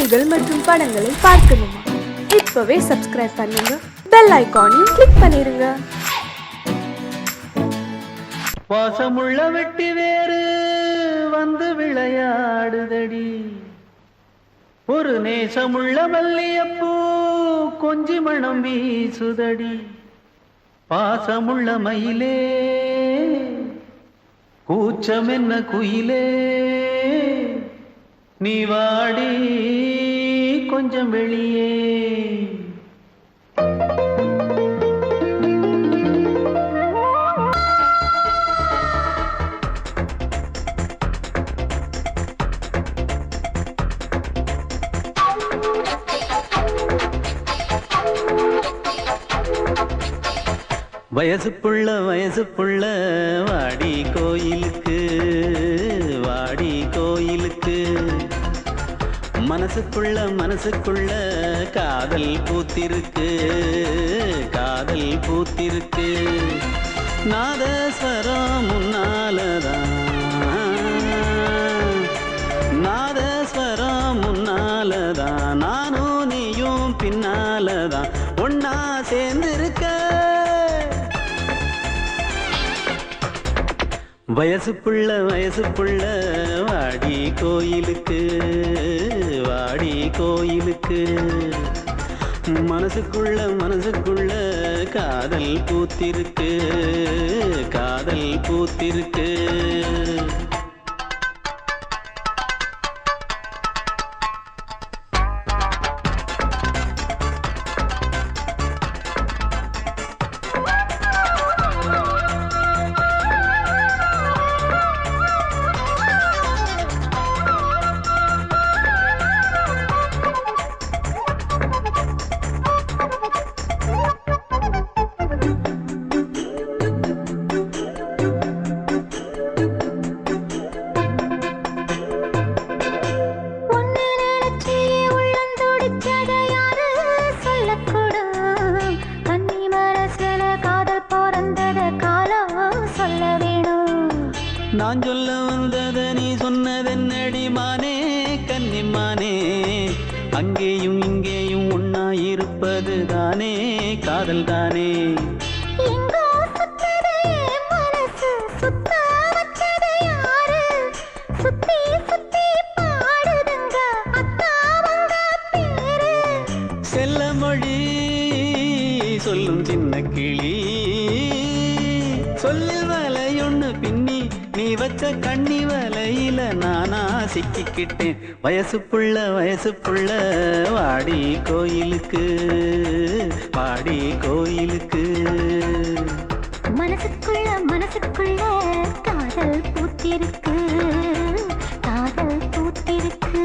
செய்திகள் மற்றும் படங்களை பார்க்கணுமா? இப்பவே சப்ஸ்கிரைப் பண்ணுங்க, பெல் ஐகானையும் கிளிக் பண்ணிருங்க. பாசமுள்ள வெட்டி வேறு வந்து விளையாடுதடி, ஒரு நேசமுள்ள மல்லியப்பூ கொஞ்சி மணம் வீசுதடி. பாசமுள்ள மயிலே கூச்சம் என்ன குயிலே, நீ வாடி கொஞ்சம் வெளியே. வயசு புள்ள வாடி கோயிலுக்கு, வாடி கோயிலுக்கு. மனசுக்குள்ள காதல் பூத்திருக்கு, காதல் பூத்திருக்கு. நாதஸ்வரம் முன்னாலதான், நாதஸ்வரம் முன்னாலதான், நானும் நீயும் பின்னாலதான் ஒன்னா சேர்ந்திருக்க. வயசு புள்ள வாடி கோயிலுக்கு, வாடி கோயிலுக்கு. மனசுக்குள்ள காதல் பூத்திருக்கு, காதல் பூத்திருக்கு. நான் சொல்ல வந்தத நீ சொன்னதென்னடி மானே, கன்னிமானே. அங்கேயும் இங்கேயும் ஒன்னா இருப்பது தானே காதல் தானே. செல்ல மொழி சொல்லும் சின்ன கிளி, சொல்லில் வலையொன்னு பின்னி நீ வச்ச கண்ணி வலையில நானா சிக்கிக்கிட்டேன். வயசு புள்ள வாடி கோயிலுக்கு, வாடி கோயிலுக்கு. மனசுக்குள்ள காதல் பூத்திருக்கு, காதல் பூத்திருக்கு.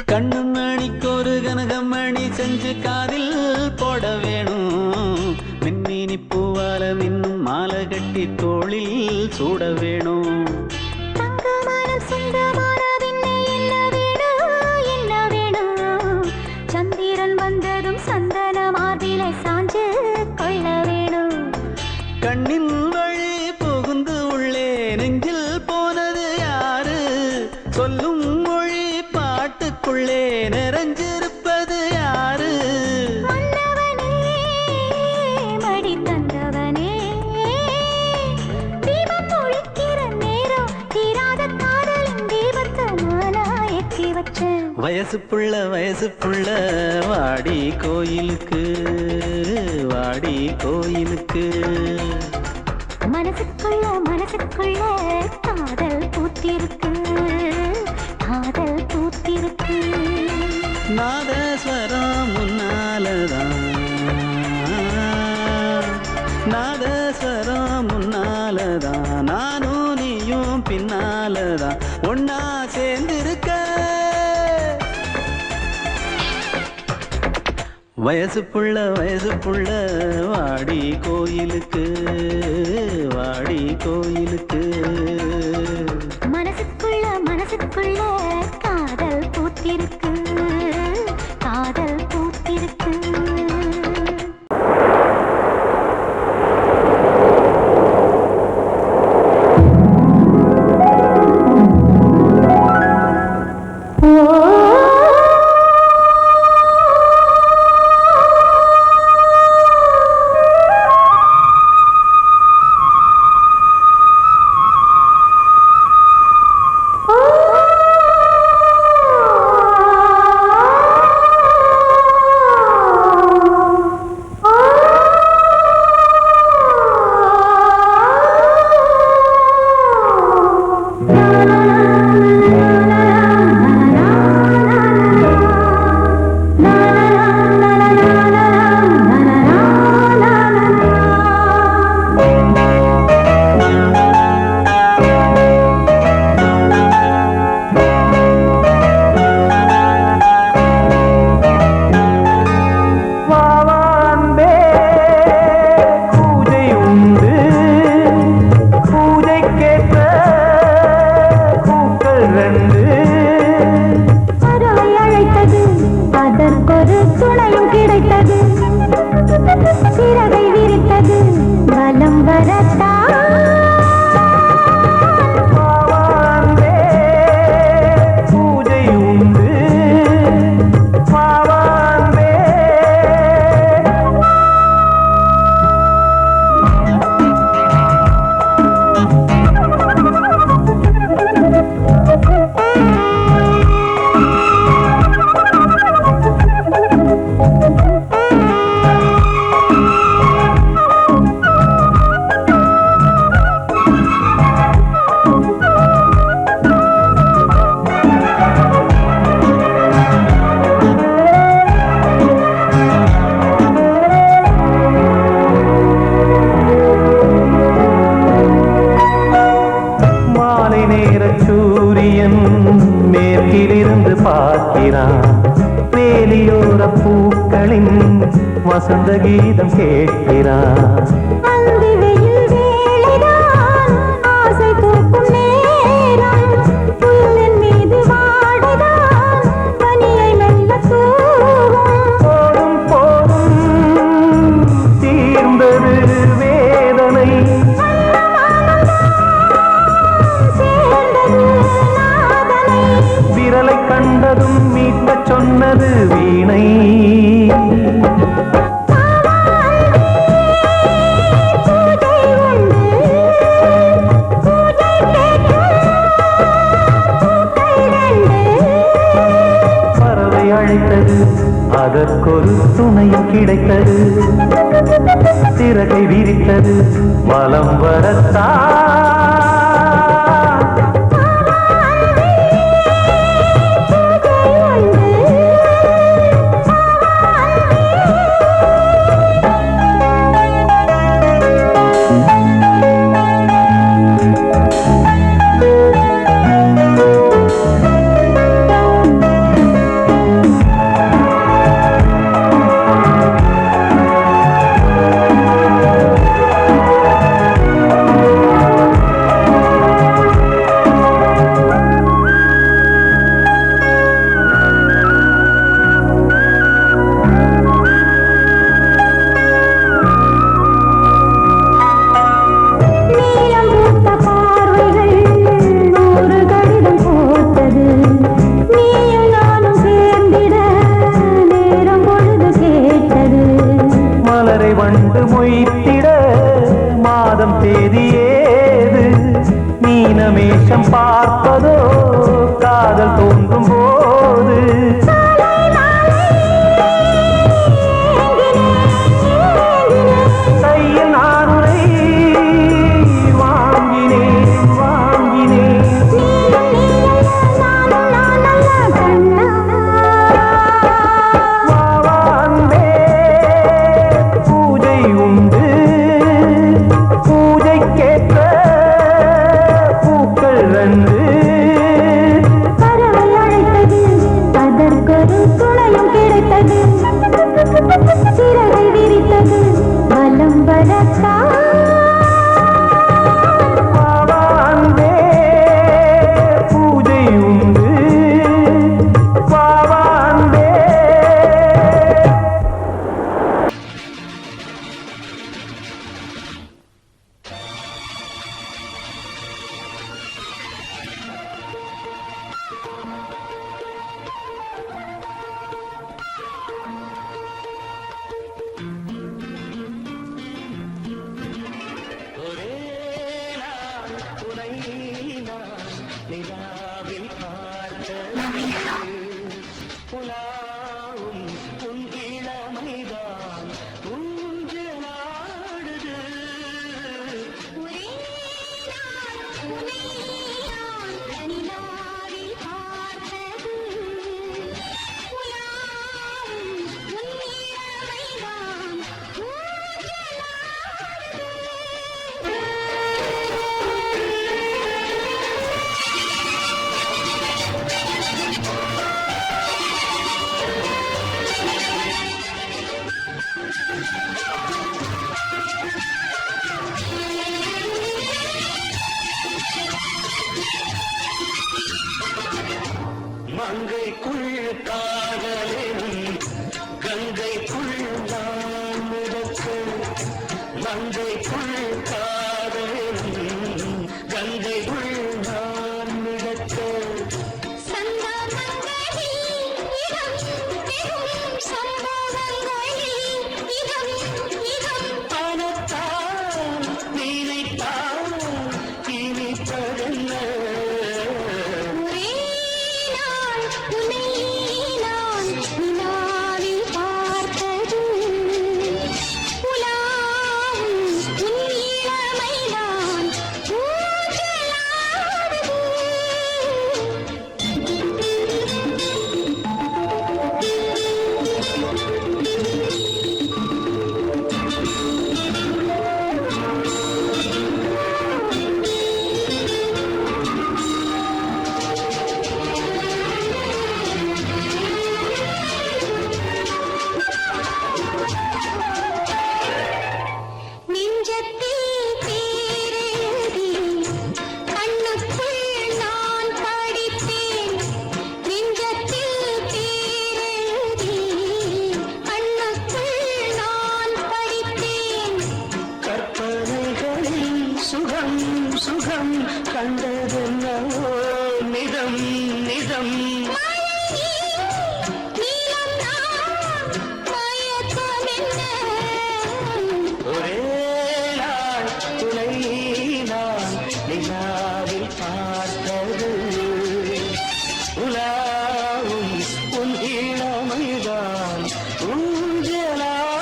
கண்ணு மணிக்கு ஒரு கனகமணி செஞ்சு காதில் போட வேணும், மின்னினி பூவால மின்னும் மாலை கட்டி தோளில் சூட வேணும். சந்திரன் வந்ததும் சந்தன மார்பிலை சாஞ்சு கொள்ள வேணும். கண்ணின் வழி புகுந்து உள்ளே நெஞ்சில் போனது யாரு, சொல்லும் மொழி பாட்டுக்குள்ளே நிறைஞ்சிருப்பது யாரு. மன்னவனே மடி தந்தவனே, தீபம் ஒழிக்கிற நேரம் தீராத காதலின் தீபத்தை நானா ஏற்றி வச்சேன். வயசு புள்ள வாடி கோயிலுக்கு, வாடி கோயிலுக்கு. மனசுக்குள்ள காதல் பூத்திருக்கு, காதல் பூத்திருக்கு. நாதஸ்வரம் முன்னாலதான், நாதஸ்வரம் முன்னாலதான், நானும் நீயும் பின்னாலதான் ஒன்னா சேர்ந்திருக்க. வயசு புள்ள வாடி கோயிலுக்கு வாடி கோயிலுக்கு. மனசுக்குள்ள காதல் பூத்திருக்கு, காதல் பூத்திருக்கு. வசந்த கீதம் கேட்கிறான். போதும் போதும் தீர்ந்தது வேதனை, விரலை கண்டதும் மீட்கச் சொன்னது வீணை. அதற்கொரு துணையும் கிடைத்தது, சிறகை விரித்தது வலம் வரத்தான். ஊஞ்சலாடுது.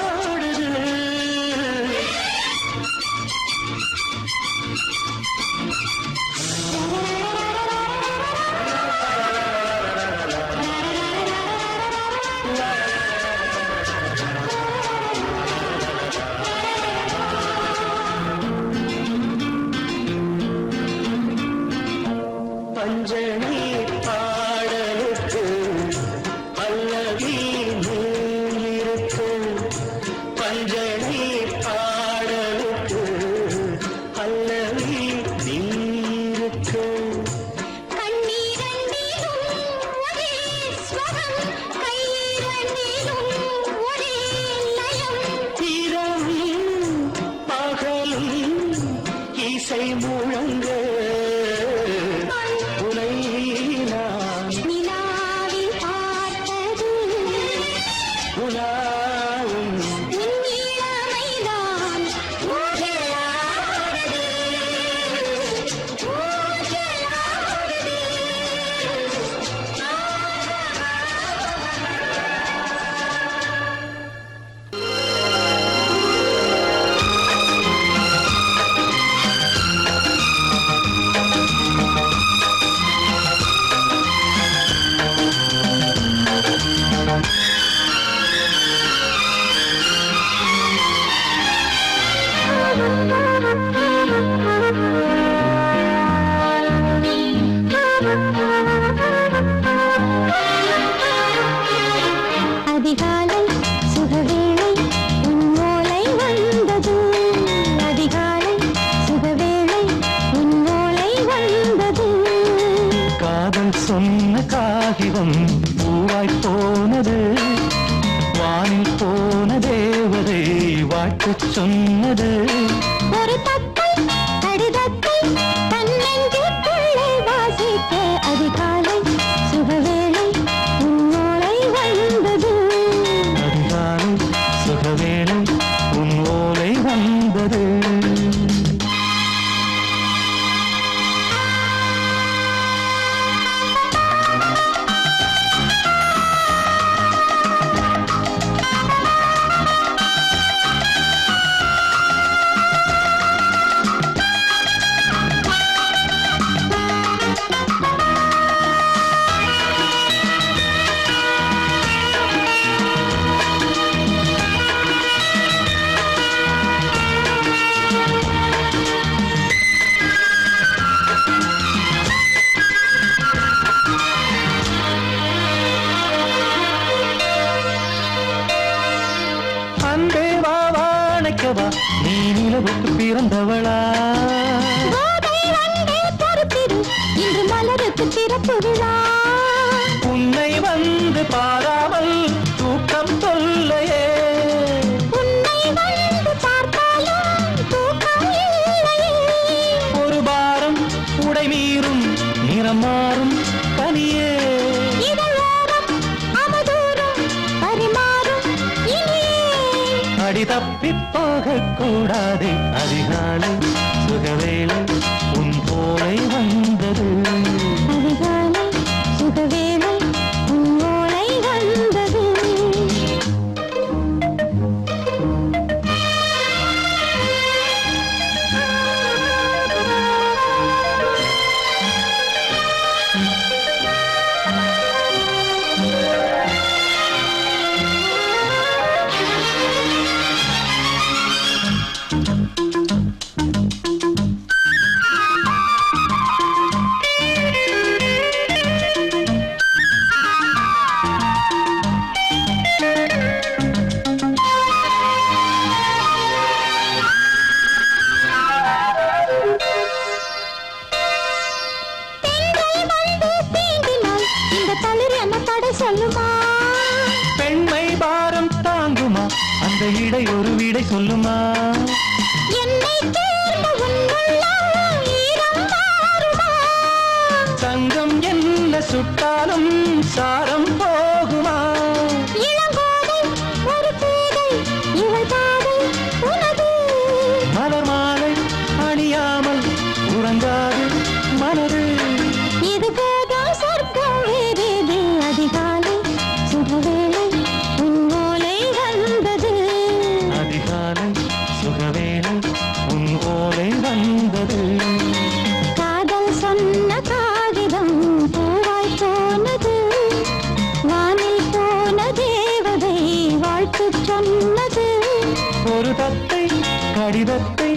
பஞ்சணி பாடலுக்கு பல்லவி இருக்கு. பஞ்சணி பாடலுக்கு பல்லவி இருக்கு. கண்ணீரண்டிலும் ஒரே ஸ்வரம், கையிரண்டிலும் ஒரே லயம். இரவும் பகலும் இசை முழங்க உனை நான் நிலாவில் பார்த்தது உலாவும் உன் இளமைதான். ஊஞ்சலாடுது, ஊஞ்சலாடுது. அதிகாலை சுகவேளை உன் ஓலை வந்தது. அதிகாலை சுகவேளை உன் ஓலை வந்தது. காதல் சொன்ன காகிதம் பூவாய் போனது. வானில் போன தேவதை வாழ்த்துச் சொன்னது. ஒரு தத்தை கடிதத்தை தன்னெஞ்சுக்குள்ளே வாசிக்க அதிகாலை சுகவேளை உன் ஓலை வந்தது. அதிகாலை சுகவேளை உன் ஓலை வந்தது. அன்பே வா வாழைக்கவா, நீ நிலவுக்கு பிறந்தவளா? கோதை வந்தே பொறுத்திரு, இன்று மலருக்கு திறப்பு விழா. உன்னை வந்து பாராமல் தூக்கம் தொல்லையே. உன்னை வந்து பார்த்தாலும் தூக்கம் இல்லையே. ஒரு பாரம் உடை மீறும் நிறம் மாறும் பனியே. இதழோரம் அமுதூரம் பரிமாறும் இனியே. அடி தப்பிப் போகக் கூடாதே. அதிகாலை சுகவேளை உன் போலை வந்தது. அதிகாலை சுகவேளை உன் ஓலை வந்தது. சொல்லுமா? பெண்மை பாரம் தாங்குமா? அந்த இடை ஒரு விடை சொல்லுமா? என்னை தேர்ந்த உன்னுள்ளம் ஈரம் மாறுமா? தங்கம் என்ன சுட்டாலும் சாரம் போகுமா? இளங்கோதை ஒரு பேதை இவள் பாதை உனது. மலர் மாலை அணியாமல் உறங்காது மனது. இது போதும் சொர்க்கம் வேறேது. அதிகாலை சுகவேளை உன் ஒரு தத்தை கடிதத்தை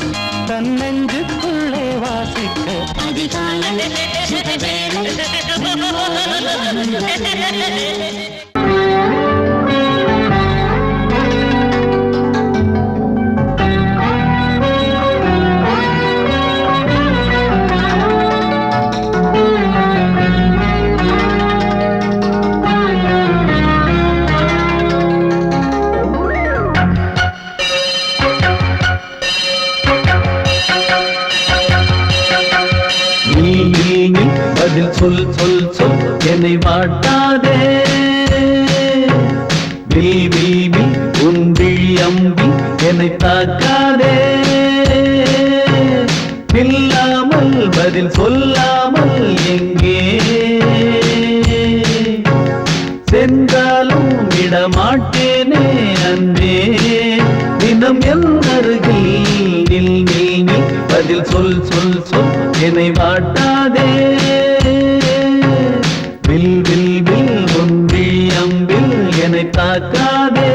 தன் நெஞ்சுக்குள்ளே வாசிக்க அதிகாலை சுகவேளை பதில் சொல் சொல் சொல் என்னை வாட்டாதே வில் வில் வில் உன் விழி அம்பி என்னை தாக்காதே இல்லாமல் பதில் சொல்லாமல் எங்கே சென்றாலும் விடமாட்டேனே அன்பே தினம் என் அருகில் நில் நில் நில் பதில் சொல் சொல் சொல் என்னை வாட்டாதே வில் வில் வில் உன் விழி அம்பில் என்னை தாக்காதே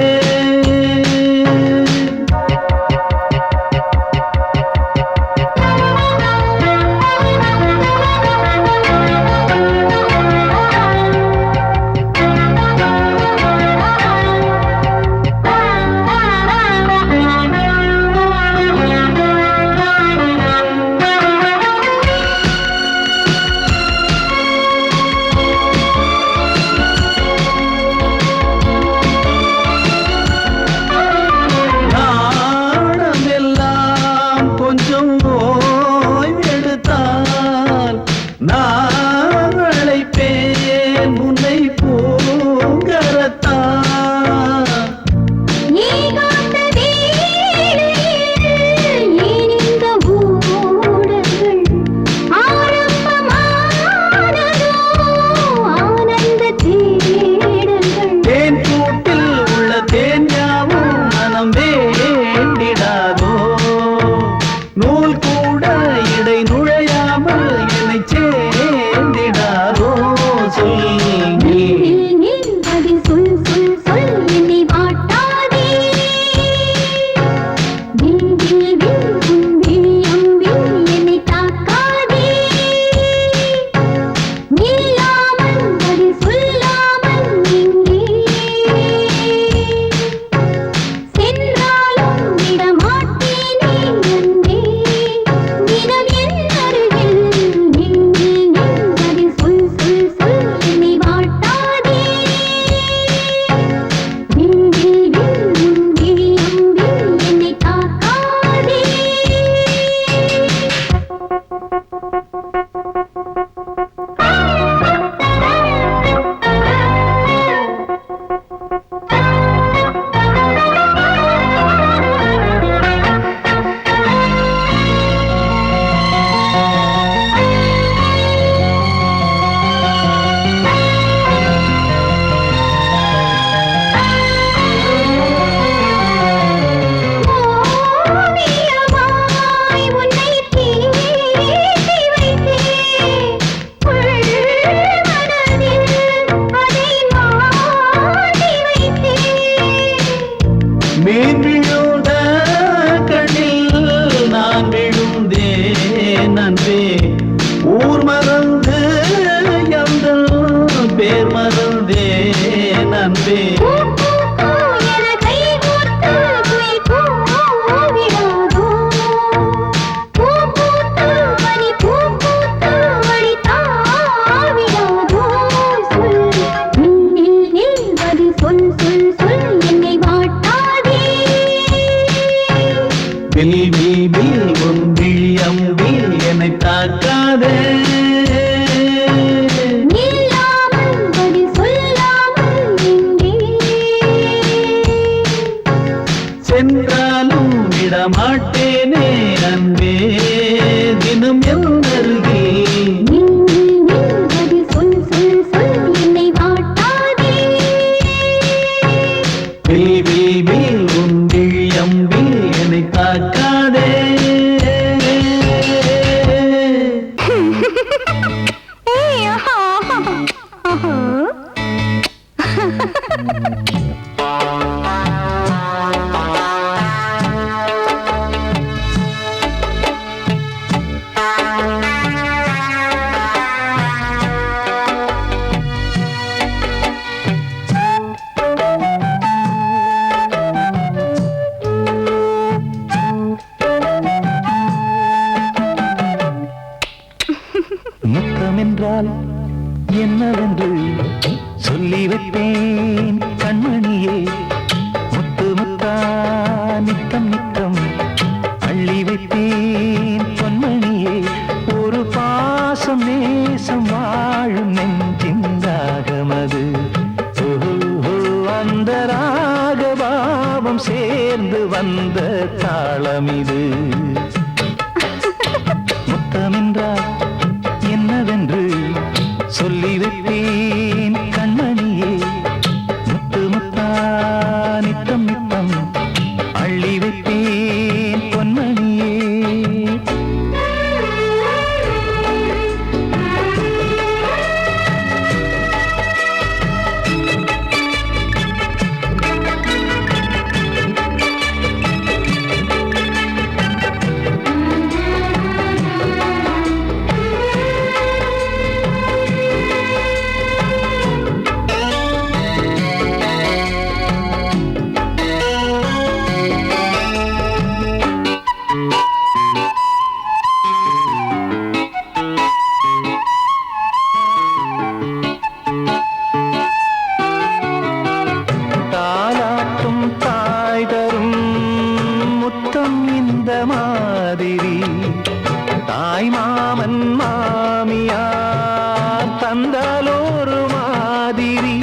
என்றால் என்னவென்று சொல்லி வைப்பேன் கண்மணியே. முத்து முத்தா நித்தம் நித்தம் அள்ளி வைப்பேன் பொன்மணியே. ஒரு பாசம் நேசம் வாழும் நெஞ்சின் ராகமது. அந்த ராகபாவம் சேர்ந்து வந்த தாளமிது. முத்தமென்றால் என்னவென்று சொல்லி வைப்பேன் கண்மணியே. முத்து முத்தா நித்தம் நித்தம் அள்ளி வைப்பேன் பொன்மணியே. தாலாட்டும் தாய் தரும் முத்தம் இந்த மாதிரி தாய் மாமன் மாமியார் தந்தாலோரு மாதிரி.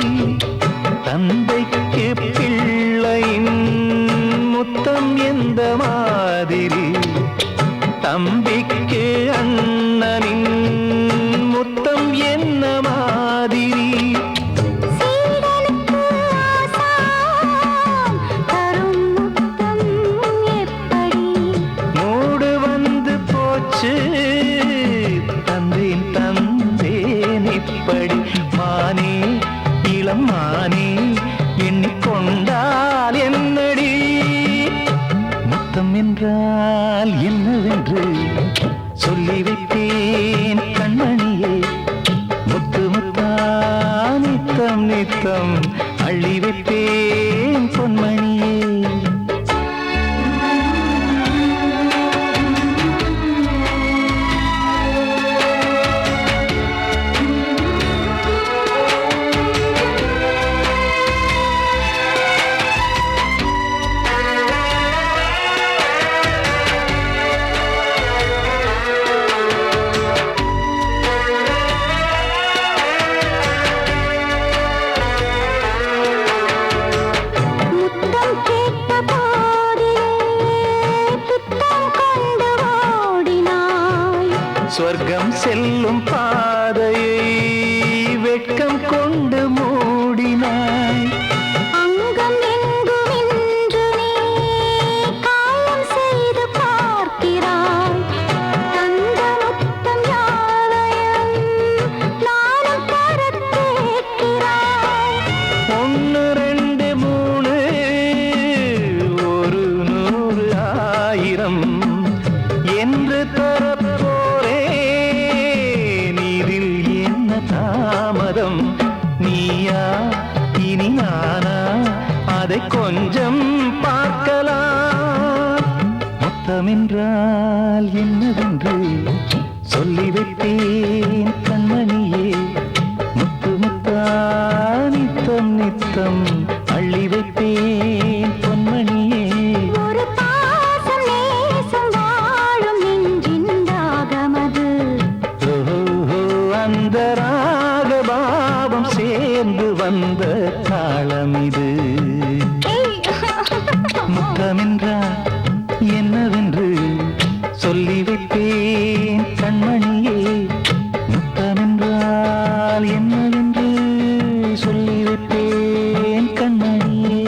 தந்தைக்கு பிள்ளையின் முத்தம் எந்த மாதிரி தம்பிக்கு அண்ணனின் முத்தம் என்ன மாதிரி. சீடனுக்கு ஆசான் தரும் முத்தம் எப்படி? மூடு வந்து போச்சு தந்தேன் தந்தேன் இப்படி. மானே இளம் மானே எண்ணிக்கொண்டால் என்னடி. முத்தம் என்றால் என்னவென்று சொல்லி வைத்தேன் கண்மணியே. முத்து முத்தா நித்தம் நித்தம் அள்ளி வைப்பேன் பொன்மணியே. முத்தம் கேட்ட போதிலே துத்தம் கொண்டு ஓடினாய். சொர்க்கம் செல்லும் பாதையை வெட்கம் கொண்டு மூடினாய். அங்கம் எங்கும் இன்று நீ காயம் செய்து பார்க்கிறாய். தந்த முத்தம் யாவையும் நானும் தரக் கேட்கிறாய். ஒன்று ரெண்டு மூணு ஒரு நூறு ஆயிரம் என்று தரப்போரேன். இதில் என்ன தாமதம்? நீயா இனி நானா அதை கொஞ்சம் பார்க்கலாம். முத்தமென்றால் என்னவென்று சொல்லி வைத்தேன் கண்மணியே. முத்து முத்தா நித்தம் நித்தம் அள்ளி வைப்பேன் பொன்மணியே. ஒரு பாசம் நேசம் வாழும் நெஞ்சின் ராகமது. ஓஹோ அந்த ராகபாவம் சேர்ந்து வந்த தாளமிது. முத்தமென்றால் என்னவென்று சொல்லி வைப்பேன் கண்மணியே. முத்தமென்றால் என்னவென்று சொல்லி வைப்பேன் கண்மணியே.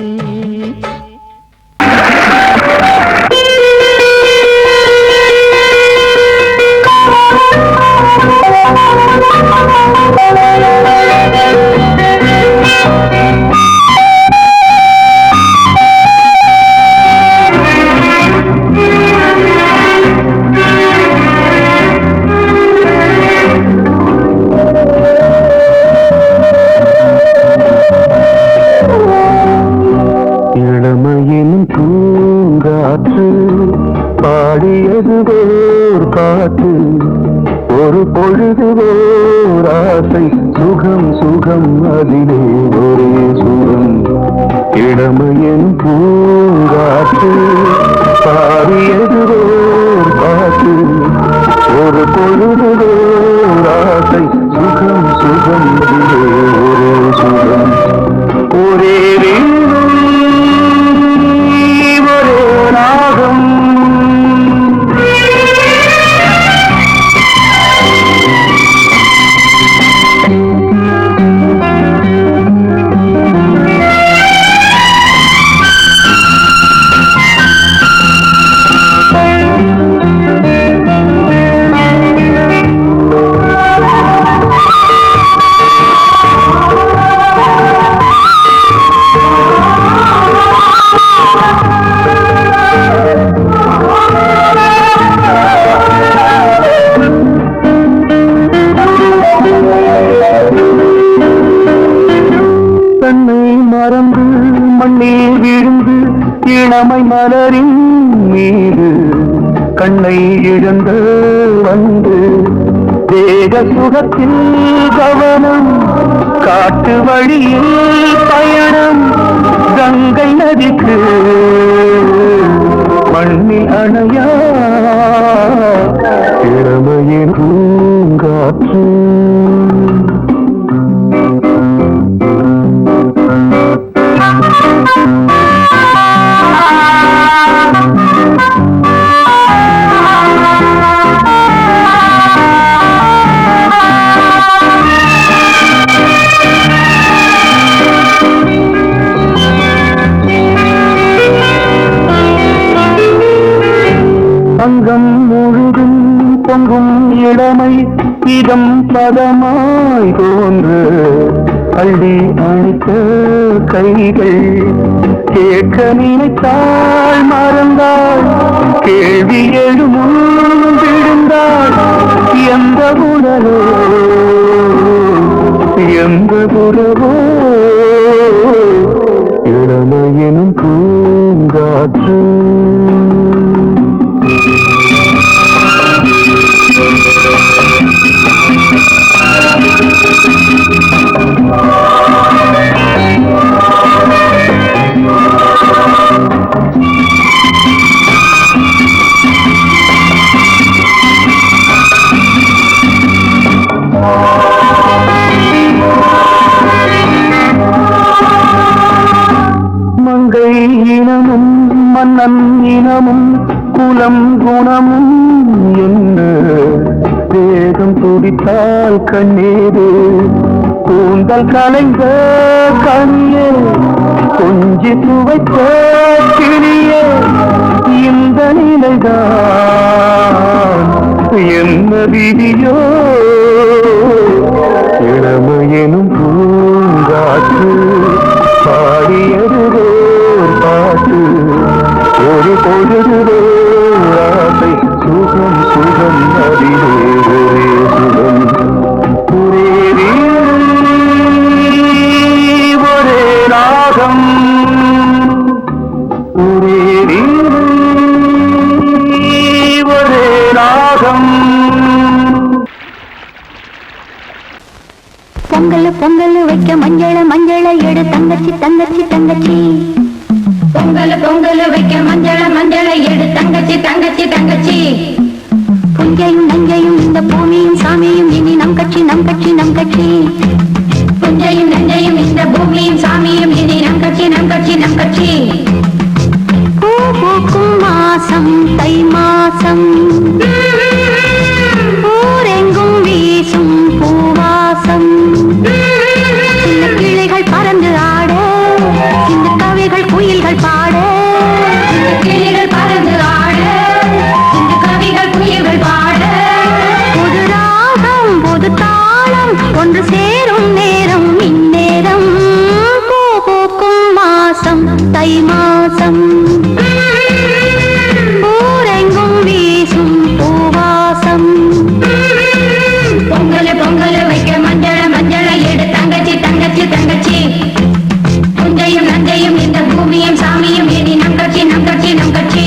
பாடியது ஓர் பாட்டு ஒரு ஒரு பொழுது ஓராசை சுகம் சுகம் அதிலே ஒரே சுகம் இளமையின் பூங்காற்று பாரியது ஓர் பாட்டு ஒரு பொழுது ஓராசை சுகம் சுகம் அதிலே ஒரே சுகம் ஒரே வீணை ஒரே ராகம் இளமை மலரின் மீது கண்ணை இழந்து வந்து தேக சுகத்தில் கவனம் காட்டு வழியில் பயணம் கங்கை நதிக்கு மண்ணில் அணையா இளமையின் பூங்காற்று அங்கம் முழுதும் பொங்கும் இளமை இதம் பதமாய் தோன்று அள்ளி அணித்த கைகள் கேட்க நினைத்தாள் மறந்தாள் கேள்வி எழுமுன் விழுந்தாள் எந்த உடலோ எந்த உறவோ இளமையினும் பூங்காற்று மங்கை இனமும் மன்னன் இனமும் குலம் குணமும் என்ன வேகம் துடித்தால் கண்ணீரு கூந்தல் கலைந்த கனியே கொஞ்சி துவைத்த கிளியே இந்த நிலைதான் என்ன விதியோ இளமையெனும் பூங்காற்று பாடியது பாட்டு ஒரு பொழுது ஆசை சுகம் சுகம் அதிலே ஒரே சுகம் ஒரே ஒரே ராகம் ஒரே ஒரே ராகம் பொங்கல் பொங்கல் வைக்க மஞ்சள மஞ்சள எடு தங்கச்சி தங்கச்சி தங்கச்சி பொங்கல் பொங்கல் வைக்க மஞ்சள மஞ்சள எடு தங்கச்சி தங்கச்சி தங்கச்சி புஞ்சையும் நஞ்சையும் இந்த பூமியும் சாமியும் இனி நம் கட்சி நம் கட்சி நம் கட்சி புஞ்சையும் நஞ்சையும் இந்த பூமியும் சாமியும் இனி நம் கட்சி நம் கட்சி நம் கட்சி பூ பூக்கும் மாசம் தை மாசம் ஊரெங்கும் வீசும் பூவாசம் சின்ன கிளைகள் பறந்து ஆட இந்த கவிகள் குயில்கள் பாட கிளைகள் பறந்து ஆட இந்த கவிகள் குயில்கள் பாட புது ராகம் புது தாளம் ஒன்று சேரும் நேரம் இந்நேரம் பூ பூக்கும் மாசம் தை மாசம் ஊரெங்கும் வீசும் பூவாசம் பொங்கல் பொங்கல் வைக்க மஞ்சள மஞ்சள எடு தங்கச்சி தங்கச்சி தங்கச்சி புஞ்சையும் நஞ்சையும் இந்த பூமியும் சாமியும் இனி நம் கட்சி நம் கட்சி நம் கட்சி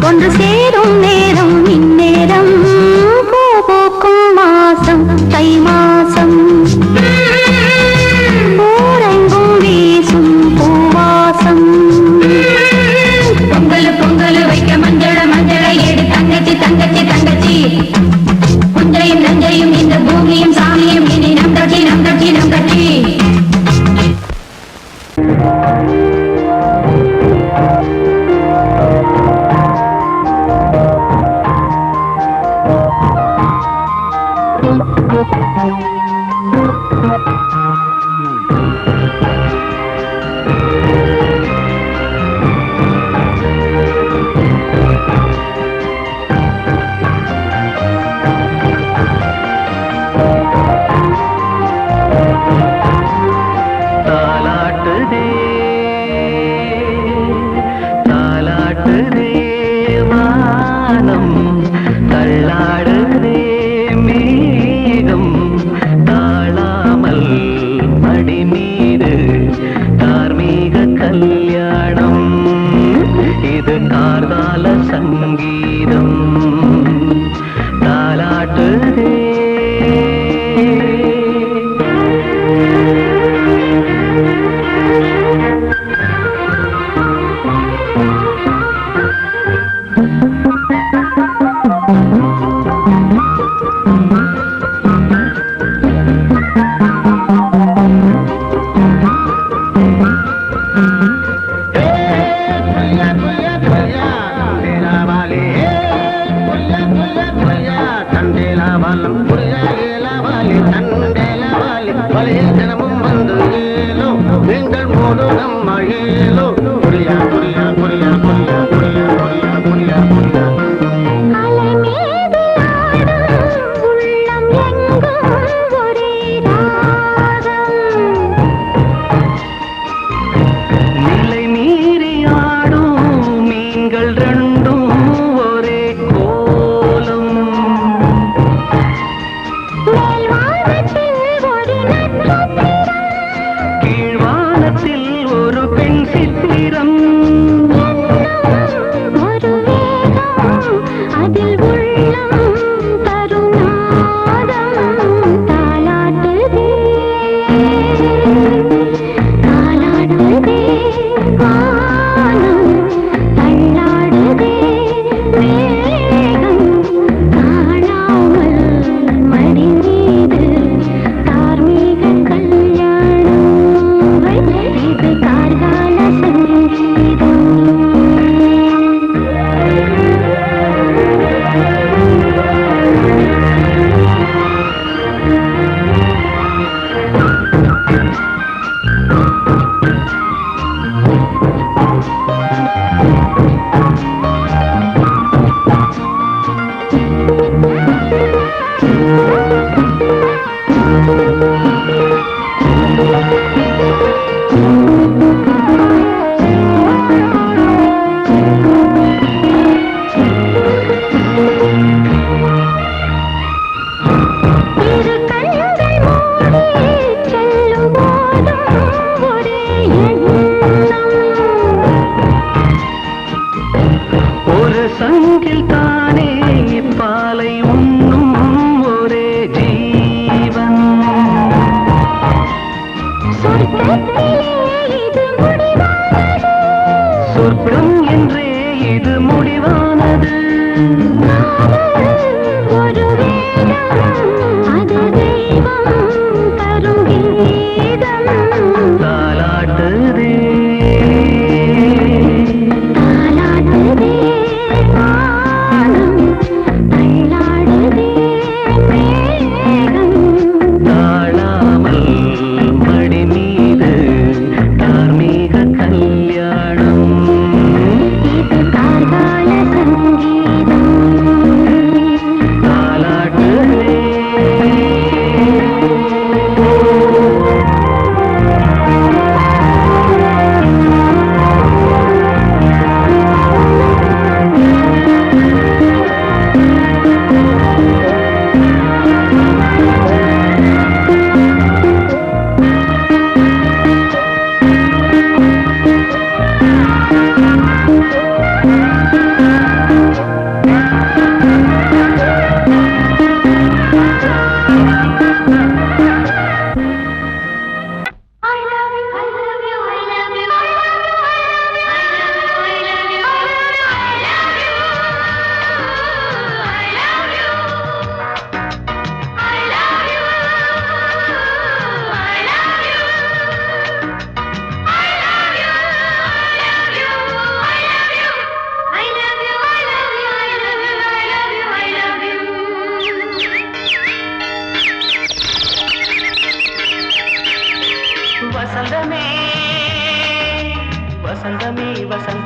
ஒன்று சேரும் நேரம் இந்நேரம் பூ பூக்கும் மாசம் தை மாசம் ஊரெங்கும் வீசும் பூவாசம் பொங்கல் பொங்கல் வைக்க மஞ்சள மஞ்சளை எடு தங்கச்சி தங்கச்சி தங்கச்சி புஞ்சையும் நஞ்சையும் இந்த பூமியும் சாமியும் இனி நம் கட்சி நம் கட்சி நம் கட்சி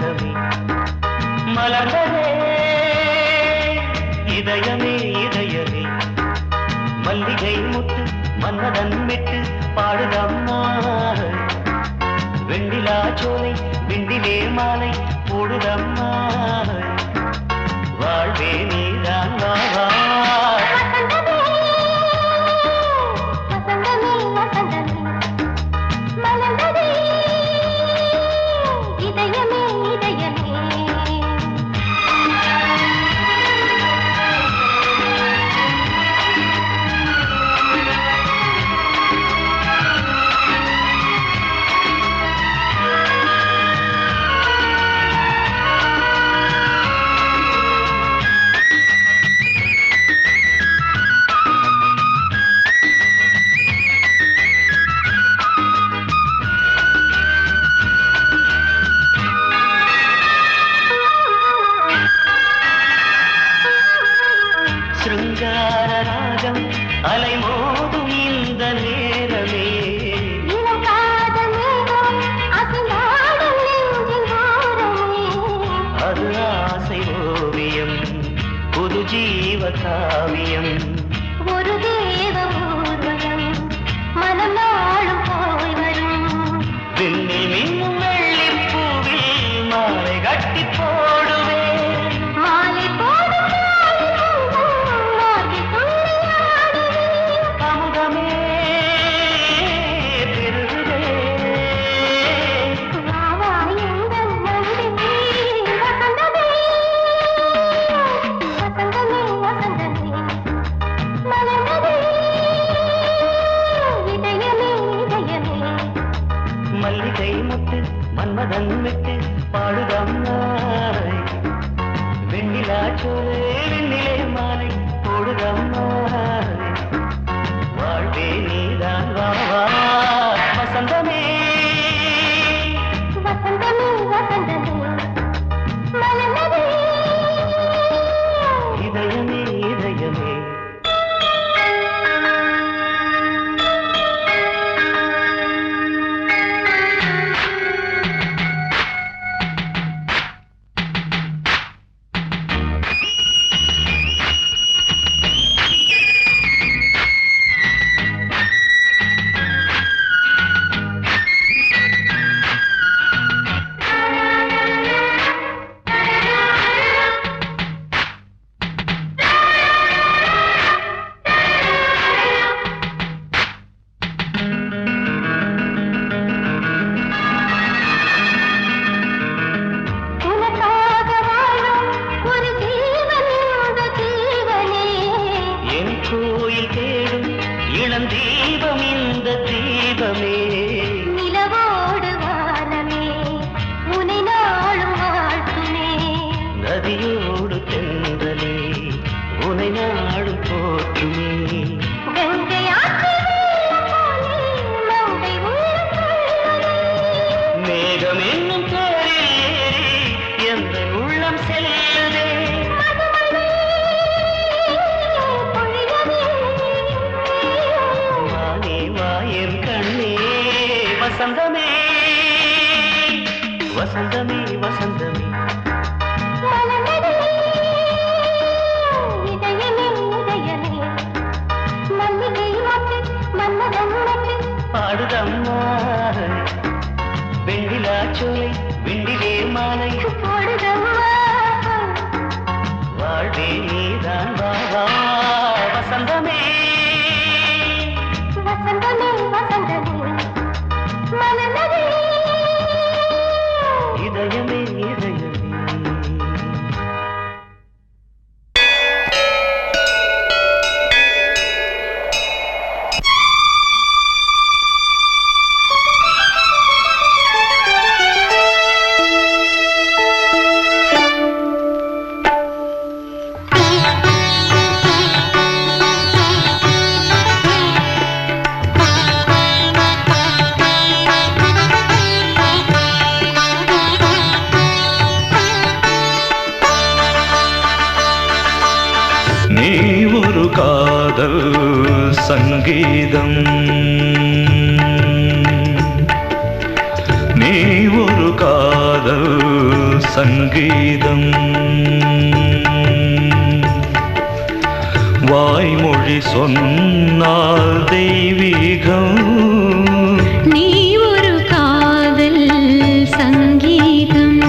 வசந்தமே மலர்ந்ததே இதயமே இதயமே மல்லிகை முத்து மன்னதன் விட்டு பாடுதம்மா வெண்ணிலா சோலை விண்டிலே மாலை போடுதம்மா வாழ்வே நீதான் வா சிருங்கார ராகம் அலைமோதும் இந்த நேரமே அது ஆசை ஓவியம் புது ஜீவ காவியம் ஒரு தேவ ஊர்வலம் மனம் நாளும் போய் வரும் விண்ணில் மின்னும் வெள்ளி பூவில் மாலை கட்டி போடுவேன் மாலை போடும் அமுதமே பெருகுதே மல்லிகை முத்து மன்மதன் விட்டு பாடுதம்மாய் வெண்ணிலா சோலை வெண்ணிலே மாலை போடுதம்மாய் வாழ்வே நீதான் வா வசந்தமே இதயமே இதயமே கோயில் தேடும் இளம் தீபம் இந்த தீபமே நிலவோடு வானமே உனை நாளும் வாழ்த்துமே நதியோடு தென்றலே உனை நாடும் போற்றுமே கங்கை ஆற்று மங்கை மேகம் என்னும் பேரில் ஏறி எந்த உள்ளம் செல்லுதே வசந்தமே வசந்தமே வசந்தமே இதயமே இதயமே மல்லிகை மொட்டு மன்மதன் மொட்டு பாடுதம்மா வெண்ணிலா சோலை விண்டிலே மாலை போடுதம்மா வாழ்வே நீதான் வா வசந்தமே வசந்தமே வசந்தமே மலர்ந்ததே இதயமே இதயமே நீ ஒரு காதல் சங்கீதம், நீ ஒரு காதல் சங்கீதம். வாய்மொழி சொன்னால் தெய்வீகம். நீ ஒரு காதல் சங்கீதம்.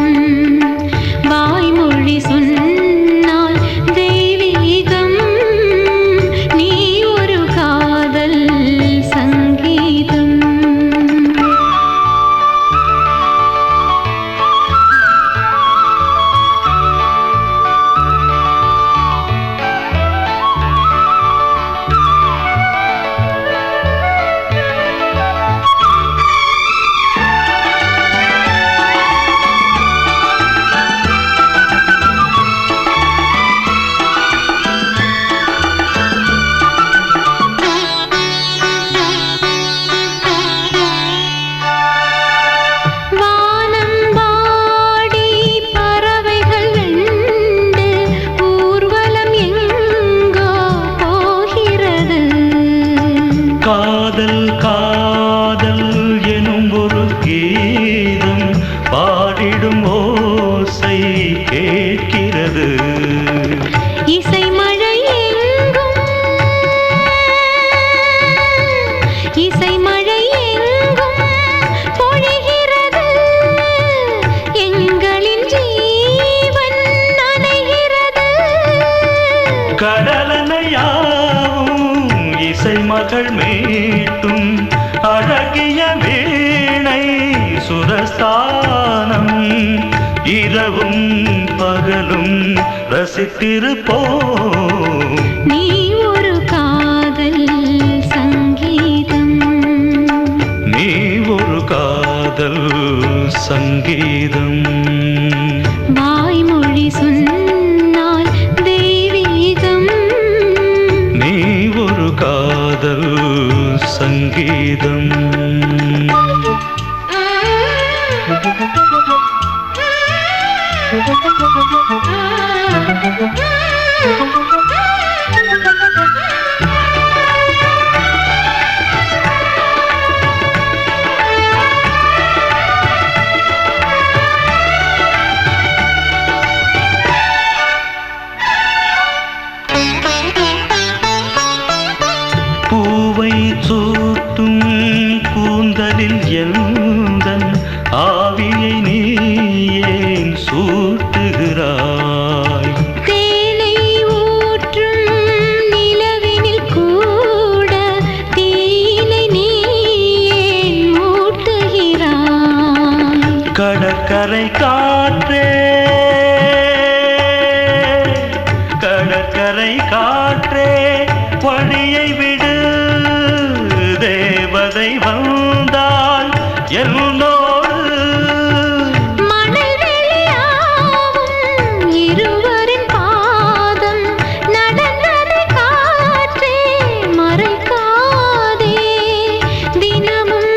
வாய்மொழி சொன்னால் தெய்வீகம். நீ ஒரு காதல் சங்கீதம். காதல் காதல் எனும் ஒரு கீதம் பாடிடும் ஓசை கேட்கிறது. இசை மழை எங்கும் இசை மழை எங்கும் பொழிகிறது. எங்களின் ஜீவன் நனைகிறது. கடலனையாவும் இசை மகள் மீட்டும் அழகிய வீணை சுரஸ்தானம். இரவும் பகலும் ரசித்திருப்போம். நீ ஒரு காதல் சங்கீதம். நீ ஒரு காதல் சங்கீதம். வாய்மொழி சொன்னால் தெய்வீகம். நீ ஒரு காதல் சங்கீதம். பூவை சூட்டும் கூந்தலில் எந்தன் ஆவியை நீ ஏன் சூட்டுகிறாய்? தேனை ஊற்றும் நிலவினில் கூட தீனை நீ ஏன் மூட்டுகிறாய்? கடற்கரை காற்றே கடற்கரை காற்றே வழியை விடு. தேவதை வந்தால் என்னோடு மணல் வெளியாகும் இருவரின் பாதம் நடந்ததை காற்றே மறைக்காதே. தினமும்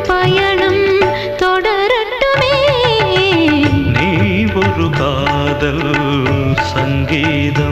பயணம் தொடரட்டுமே. நீ ஒரு காதல் சங்கீதம்.